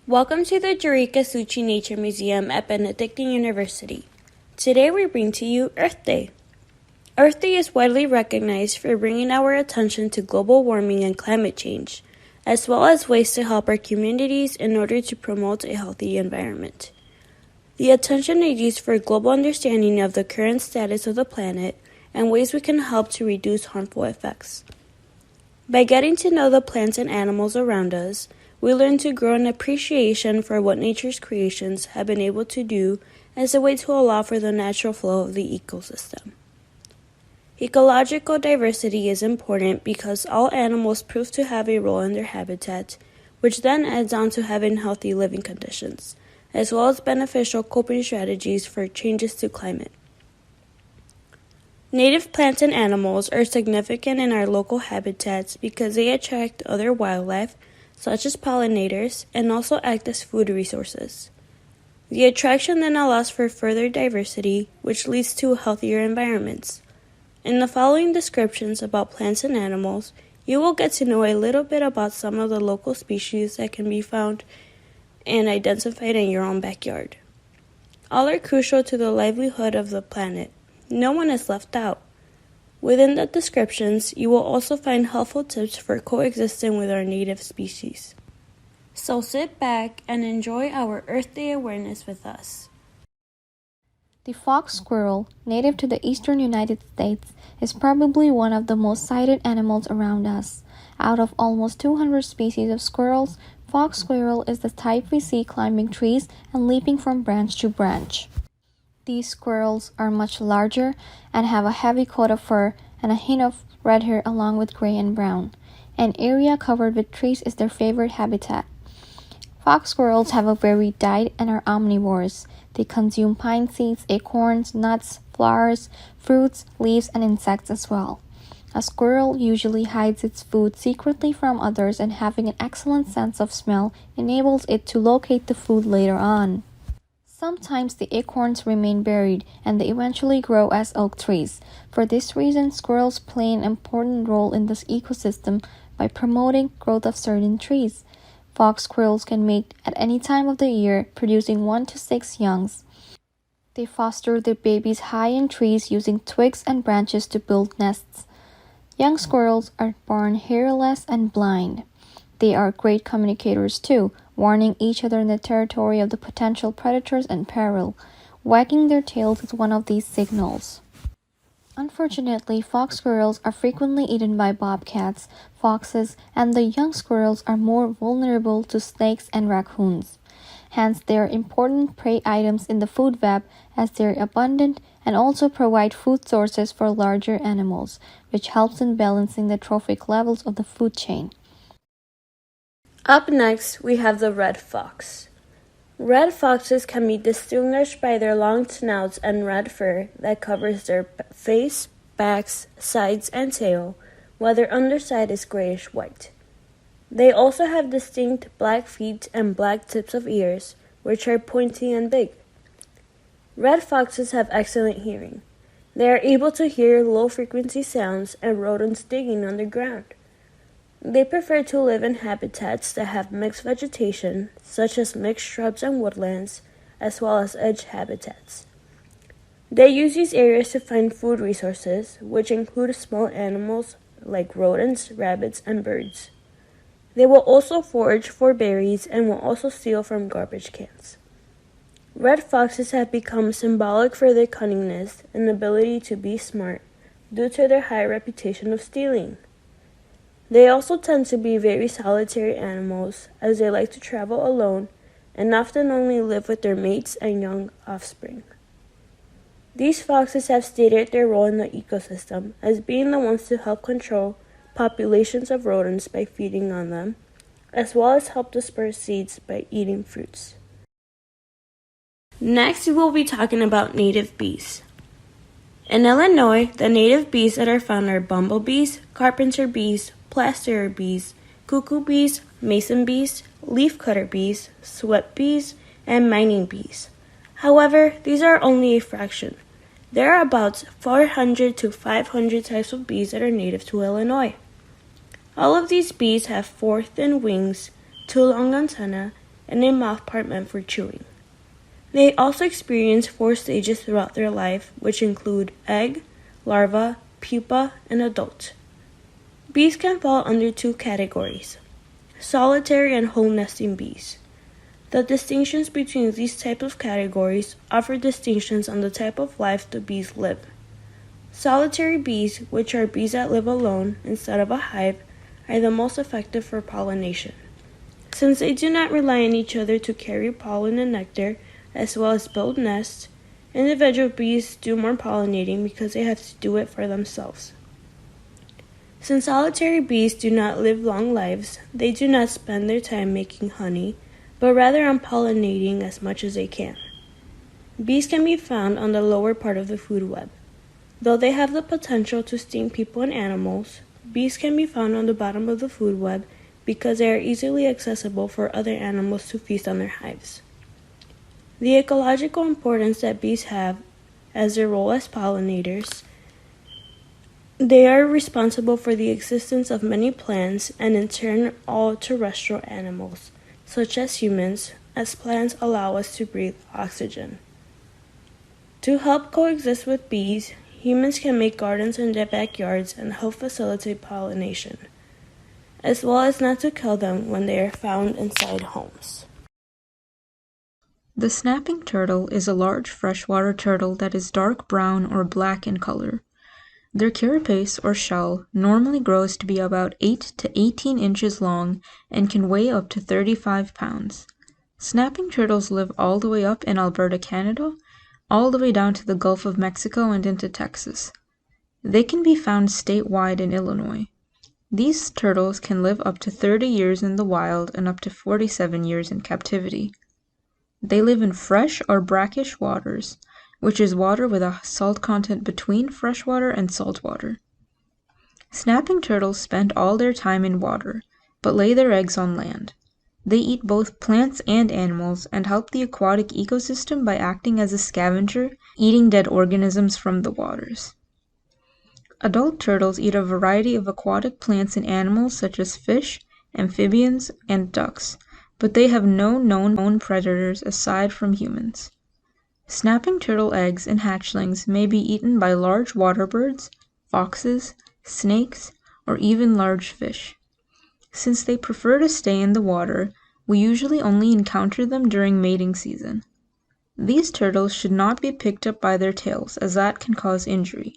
Welcome to the Jurica-Suchy Nature Museum at Benedictine University. Today we bring to you Earth Day. Earth Day is widely recognized for bringing our attention to global warming and climate change, as well as ways to help our communities in order to promote a healthy environment. The attention is used for global understanding of the current status of the planet and ways we can help to reduce harmful effects. By getting to know the plants and animals around us, we learn to grow an appreciation for what nature's creations have been able to do as a way to allow for the natural flow of the ecosystem. Ecological diversity is important because all animals prove to have a role in their habitat, which then adds on to having healthy living conditions, as well as beneficial coping strategies for changes to climate. Native plants and animals are significant in our local habitats because they attract other wildlife, such as pollinators, and also act as food resources. The attraction then allows for further diversity, which leads to healthier environments. In the following descriptions about plants and animals, you will get to know a little bit about some of the local species that can be found and identified in your own backyard. All are crucial to the livelihood of the planet. No one is left out. Within the descriptions, you will also find helpful tips for coexisting with our native species. So sit back and enjoy our Earth Day awareness with us. The fox squirrel, native to the eastern United States, is probably one of the most sighted animals around us. Out of almost 200 species of squirrels, fox squirrel is the type we see climbing trees and leaping from branch to branch. These squirrels are much larger and have a heavy coat of fur and a hint of red hair along with gray and brown. An area covered with trees is their favorite habitat. Fox squirrels have a varied diet and are omnivores. They consume pine seeds, acorns, nuts, flowers, fruits, leaves, and insects as well. A squirrel usually hides its food secretly from others, and having an excellent sense of smell enables it to locate the food later on. Sometimes the acorns remain buried and they eventually grow as oak trees. For this reason, squirrels play an important role in this ecosystem by promoting growth of certain trees. Fox squirrels can mate at any time of the year, producing 1 to 6 youngs. They foster their babies high in trees using twigs and branches to build nests. Young squirrels are born hairless and blind. They are great communicators too, warning each other in the territory of the potential predators and peril. Wagging their tails is one of these signals. Unfortunately, fox squirrels are frequently eaten by bobcats, foxes, and the young squirrels are more vulnerable to snakes and raccoons. Hence, they are important prey items in the food web as they are abundant and also provide food sources for larger animals, which helps in balancing the trophic levels of the food chain. Up next, we have the red fox. Red foxes can be distinguished by their long snouts and red fur that covers their face, backs, sides, and tail, while their underside is grayish-white. They also have distinct black feet and black tips of ears, which are pointy and big. Red foxes have excellent hearing. They are able to hear low-frequency sounds and rodents digging underground. They prefer to live in habitats that have mixed vegetation, such as mixed shrubs and woodlands, as well as edge habitats. They use these areas to find food resources, which include small animals like rodents, rabbits, and birds. They will also forage for berries and will also steal from garbage cans. Red foxes have become symbolic for their cunningness and ability to be smart due to their high reputation of stealing. They also tend to be very solitary animals, as they like to travel alone and often only live with their mates and young offspring. These foxes have stated their role in the ecosystem as being the ones to help control populations of rodents by feeding on them, as well as help disperse seeds by eating fruits. Next, we will be talking about native bees. In Illinois, the native bees that are found are bumblebees, carpenter bees, plaster bees, cuckoo bees, mason bees, leafcutter bees, sweat bees, and mining bees. However, these are only a fraction. There are about 400 to 500 types of bees that are native to Illinois. All of these bees have 4 thin wings, 2 long antennae, and a mouthpart meant for chewing. They also experience 4 stages throughout their life, which include egg, larva, pupa, and adult. Bees can fall under 2 categories: solitary and home-nesting bees. The distinctions between these types of categories offer distinctions on the type of life the bees live. Solitary bees, which are bees that live alone instead of a hive, are the most effective for pollination. Since they do not rely on each other to carry pollen and nectar, as well as build nests, individual bees do more pollinating because they have to do it for themselves. Since solitary bees do not live long lives, they do not spend their time making honey, but rather on pollinating as much as they can. Bees can be found on the lower part of the food web. Though they have the potential to sting people and animals, bees can be found on the bottom of the food web because they are easily accessible for other animals to feast on their hives. The ecological importance that bees have as their role as pollinators: they are responsible for the existence of many plants and in turn all terrestrial animals, such as humans, as plants allow us to breathe oxygen. To help coexist with bees, humans can make gardens in their backyards and help facilitate pollination, as well as not to kill them when they are found inside homes. The snapping turtle is a large freshwater turtle that is dark brown or black in color. Their carapace or shell normally grows to be about 8 to 18 inches long and can weigh up to 35 pounds. Snapping turtles live all the way up in Alberta, Canada, all the way down to the Gulf of Mexico and into Texas. They can be found statewide in Illinois. These turtles can live up to 30 years in the wild and up to 47 years in captivity. They live in fresh or brackish waters, which is water with a salt content between freshwater and saltwater. Snapping turtles spend all their time in water, but lay their eggs on land. They eat both plants and animals and help the aquatic ecosystem by acting as a scavenger, eating dead organisms from the waters. Adult turtles eat a variety of aquatic plants and animals such as fish, amphibians, and ducks, but they have no known predators aside from humans. Snapping turtle eggs and hatchlings may be eaten by large water birds, foxes, snakes, or even large fish. Since they prefer to stay in the water, we usually only encounter them during mating season. These turtles should not be picked up by their tails, as that can cause injury.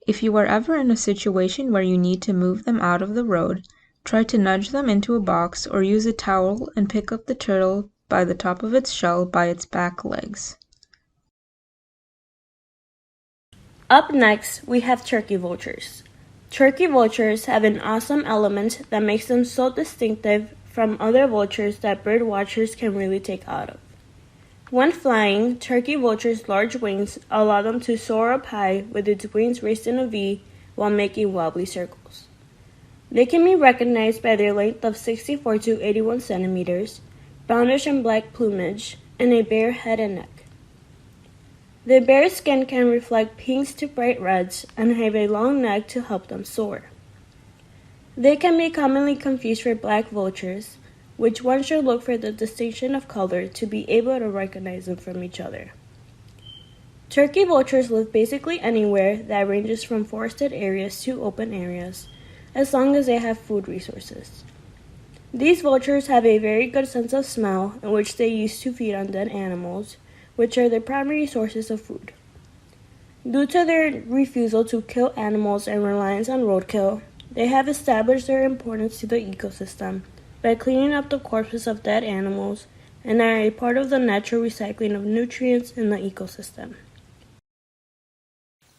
If you are ever in a situation where you need to move them out of the road, try to nudge them into a box or use a towel and pick up the turtle by the top of its shell by its back legs. Up next, we have turkey vultures. Turkey vultures have an awesome element that makes them so distinctive from other vultures that bird watchers can really take out of. When flying, turkey vultures' large wings allow them to soar up high with its wings raised in a V while making wobbly circles. They can be recognized by their length of 64 to 81 centimeters, brownish and black plumage, and a bare head and neck. The bare skin can reflect pinks to bright reds and have a long neck to help them soar. They can be commonly confused for black vultures, which one should look for the distinction of color to be able to recognize them from each other. Turkey vultures live basically anywhere that ranges from forested areas to open areas, as long as they have food resources. These vultures have a very good sense of smell, in which they use to feed on dead animals, which are their primary sources of food. Due to their refusal to kill animals and reliance on roadkill, they have established their importance to the ecosystem by cleaning up the corpses of dead animals and are a part of the natural recycling of nutrients in the ecosystem.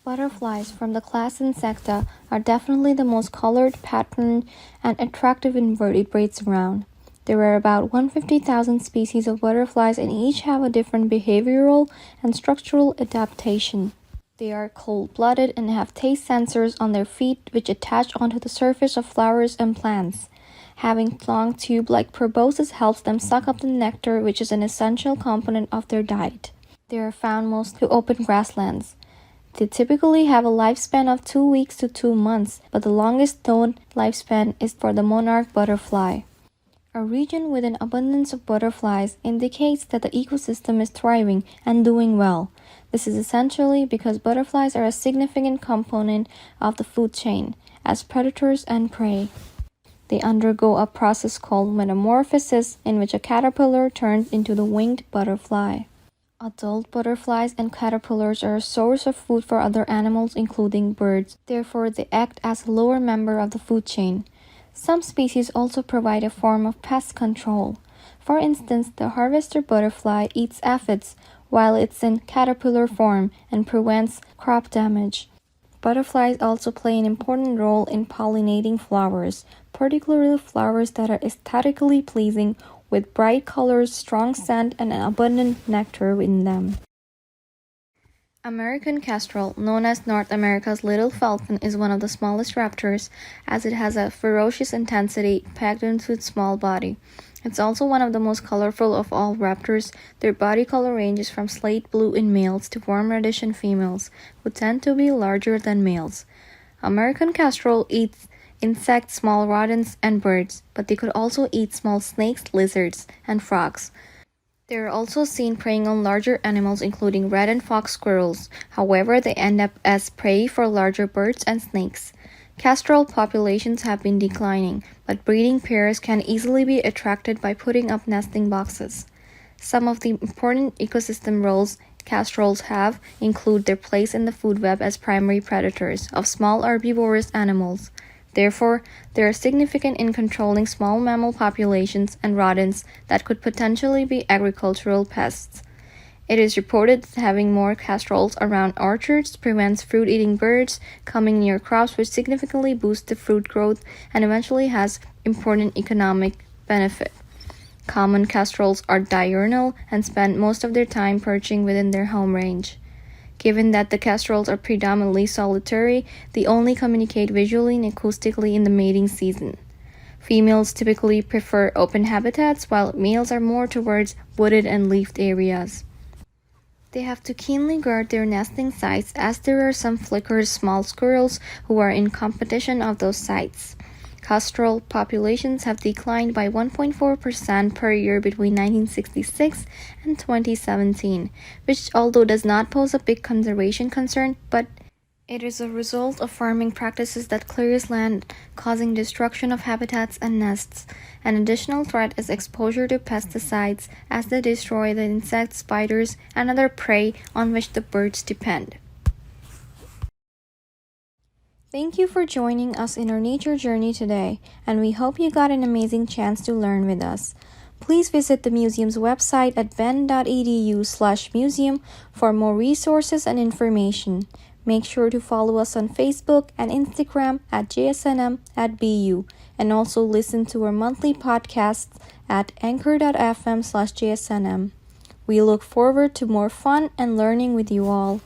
Butterflies from the class Insecta are definitely the most colored, patterned, and attractive invertebrates around. There are about 150,000 species of butterflies and each have a different behavioral and structural adaptation. They are cold-blooded and have taste sensors on their feet which attach onto the surface of flowers and plants. Having long tube-like proboscis helps them suck up the nectar, which is an essential component of their diet. They are found mostly in open grasslands. They typically have a lifespan of 2 weeks to 2 months, but the longest known lifespan is for the monarch butterfly. A region with an abundance of butterflies indicates that the ecosystem is thriving and doing well. This is essentially because butterflies are a significant component of the food chain, as predators and prey. They undergo a process called metamorphosis, in which a caterpillar turns into the winged butterfly. Adult butterflies and caterpillars are a source of food for other animals, including birds. Therefore, they act as a lower member of the food chain. Some species also provide a form of pest control. For instance, the harvester butterfly eats aphids while it's in caterpillar form and prevents crop damage. Butterflies also play an important role in pollinating flowers, particularly flowers that are aesthetically pleasing with bright colors, strong scent, and an abundant nectar in them. American kestrel, known as North America's little falcon, is one of the smallest raptors, as it has a ferocious intensity packed into its small body. It's also one of the most colorful of all raptors. Their body color ranges from slate blue in males to warm reddish in females, who tend to be larger than males. American kestrel eats insects, small rodents, and birds, but they could also eat small snakes, lizards, and frogs. They are also seen preying on larger animals, including red and fox squirrels. However, they end up as prey for larger birds and snakes. Kestrel populations have been declining, but breeding pairs can easily be attracted by putting up nesting boxes. Some of the important ecosystem roles kestrels have include their place in the food web as primary predators of small herbivorous animals. Therefore, they are significant in controlling small mammal populations and rodents that could potentially be agricultural pests. It is reported that having more kestrels around orchards prevents fruit-eating birds coming near crops, which significantly boosts the fruit growth and eventually has important economic benefit. Common kestrels are diurnal and spend most of their time perching within their home range. Given that the kestrels are predominantly solitary, they only communicate visually and acoustically in the mating season. Females typically prefer open habitats, while males are more towards wooded and leafed areas. They have to keenly guard their nesting sites, as there are some flickers small squirrels who are in competition of those sites. Kestrel populations have declined by 1.4% per year between 1966 and 2017, which although does not pose a big conservation concern, but it is a result of farming practices that clears land, causing destruction of habitats and nests. An additional threat is exposure to pesticides, as they destroy the insects, spiders, and other prey on which the birds depend. Thank you for joining us in our nature journey today, and we hope you got an amazing chance to learn with us. Please visit the museum's website at ben.edu/museum for more resources and information. Make sure to follow us on Facebook and Instagram at JSNM@BU, and also listen to our monthly podcasts at anchor.fm/JSNM. We look forward to more fun and learning with you all.